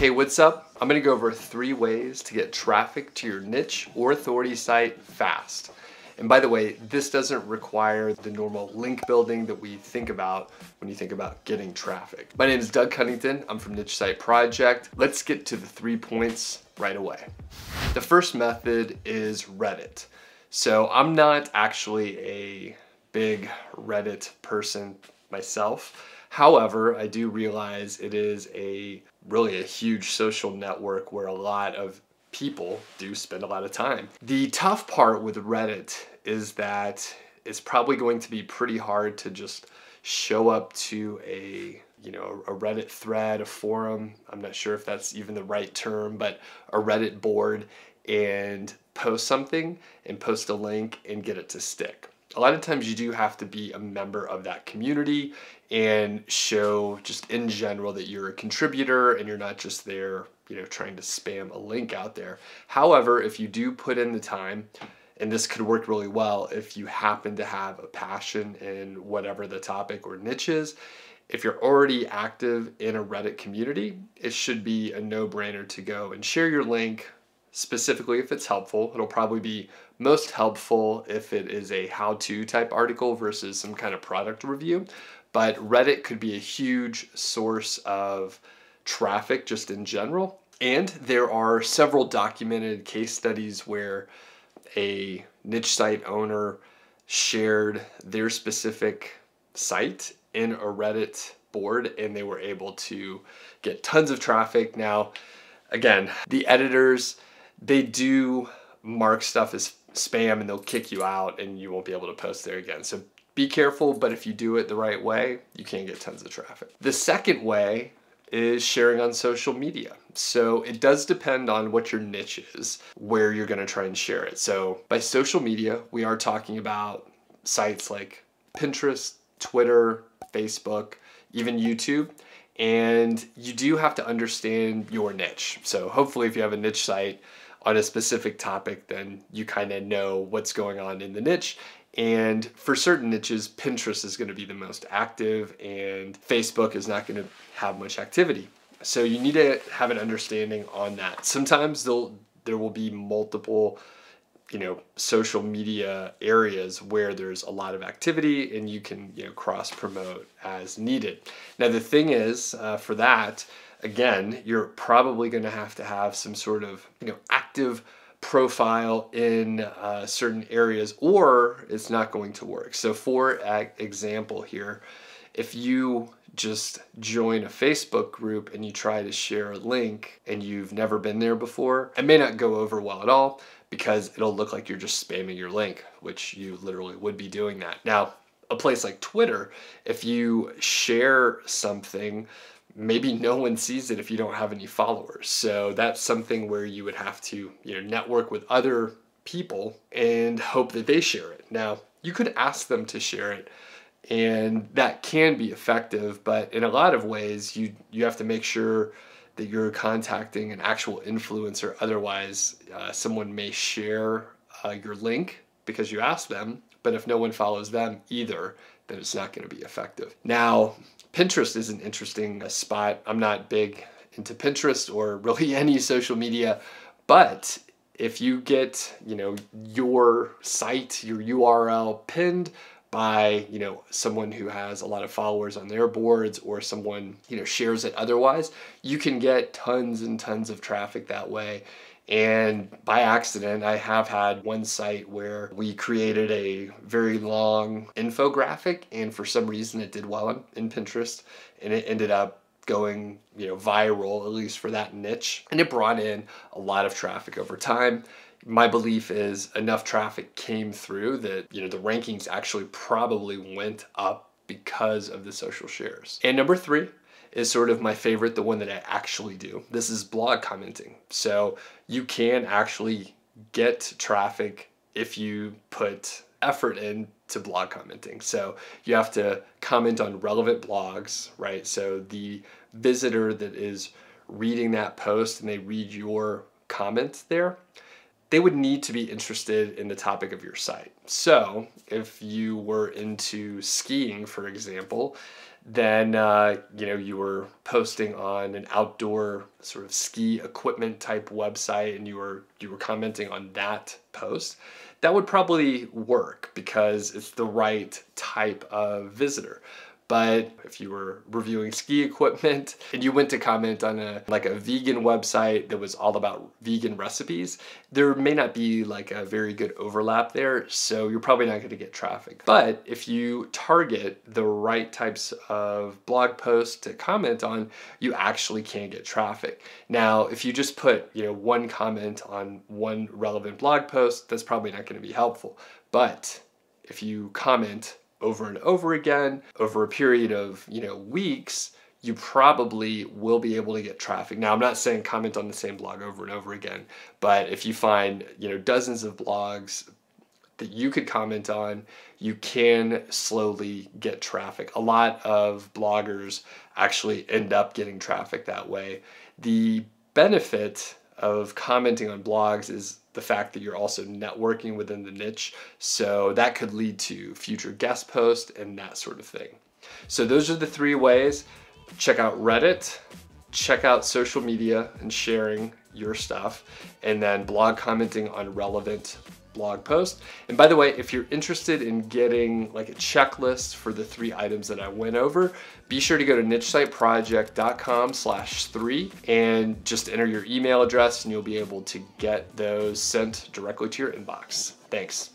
Hey, what's up? I'm gonna go over 3 ways to get traffic to your niche or authority site fast. And by the way, this doesn't require the normal link building that we think about when you think about getting traffic. My name is Doug Cunnington. I'm from Niche Site Project. Let's get to the 3 points right away. The first method is Reddit. So I'm not actually a big Reddit person myself. However, I do realize it is really a huge social network where a lot of people do spend a lot of time. The tough part with Reddit is that it's probably going to be pretty hard to just show up to a Reddit thread, a forum. I'm not sure if that's even the right term, but a Reddit board, and post something and post a link and get it to stick. A lot of times you do have to be a member of that community and show just in general that you're a contributor and you're not just there, trying to spam a link out there. However, if you do put in the time, and this could work really well if you happen to have a passion in whatever the topic or niche is, if you're already active in a Reddit community, it should be a no-brainer to go and share your link, specifically if it's helpful. It'll probably be most helpful if it is a how-to type article versus some kind of product review. But Reddit could be a huge source of traffic just in general. And there are several documented case studies where a niche site owner shared their specific site in a Reddit board and they were able to get tons of traffic. Now, again, the editors, they do mark stuff as spam and they'll kick you out and you won't be able to post there again. So be careful, but if you do it the right way, you can get tons of traffic. The second way is sharing on social media. So it does depend on what your niche is, where you're gonna try and share it. So by social media, we are talking about sites like Pinterest, Twitter, Facebook, even YouTube. And you do have to understand your niche. So hopefully if you have a niche site on a specific topic, then you kind of know what's going on in the niche. And for certain niches, Pinterest is going to be the most active and Facebook is not going to have much activity. So you need to have an understanding on that. Sometimes there will be multiple social media areas where there's a lot of activity and you can cross promote as needed. Now the thing is, for that, again, you're probably going to have some sort of active profile in certain areas, or it's not going to work. So for example here, if you just join a Facebook group and you try to share a link and you've never been there before, it may not go over well at all because it'll look like you're just spamming your link, which you literally would be doing that. Now, a place like Twitter, if you share something, maybe no one sees it if you don't have any followers. So that's something where you would have to network with other people and hope that they share it. Now, you could ask them to share it, and that can be effective, but in a lot of ways, you have to make sure that you're contacting an actual influencer. Otherwise, someone may share your link because you asked them, but if no one follows them either, then it's not going to be effective. Now, Pinterest is an interesting spot. I'm not big into Pinterest or really any social media, but if you get, your site, your URL pinned by, someone who has a lot of followers on their boards or someone, shares it otherwise, you can get tons and tons of traffic that way. And by accident, I have had one site where we created a very long infographic, and for some reason it did well in Pinterest, and it ended up going viral, at least for that niche, and it brought in a lot of traffic over time. My belief is enough traffic came through that the rankings actually probably went up because of the social shares. And number 3 is sort of my favorite, the one that I actually do. This is blog commenting. So you can actually get traffic if you put effort into blog commenting. So you have to comment on relevant blogs, right? So the visitor that is reading that post and they read your comment there, they would need to be interested in the topic of your site. So if you were into skiing, for example, then you were posting on an outdoor sort of ski equipment type website, and you were commenting on that post, that would probably work because it's the right type of visitor. But if you were reviewing ski equipment and you went to comment on a vegan website that was all about vegan recipes, there may not be like a very good overlap there, so you're probably not going to get traffic. But if you target the right types of blog posts to comment on, you actually can get traffic. Now, if you just put, one comment on one relevant blog post, that's probably not going to be helpful. But if you comment over and over again, over a period of, weeks, you probably will be able to get traffic. Now, I'm not saying comment on the same blog over and over again, but if you find, dozens of blogs that you could comment on, you can slowly get traffic. A lot of bloggers actually end up getting traffic that way. The benefit of commenting on blogs is the fact that you're also networking within the niche. So that could lead to future guest posts and that sort of thing. So those are the 3 ways. Check out Reddit, check out social media and sharing your stuff, and then blog commenting on relevant blog post. And by the way, if you're interested in getting like a checklist for the 3 items that I went over, be sure to go to nichesiteproject.com/3 and just enter your email address and you'll be able to get those sent directly to your inbox. Thanks.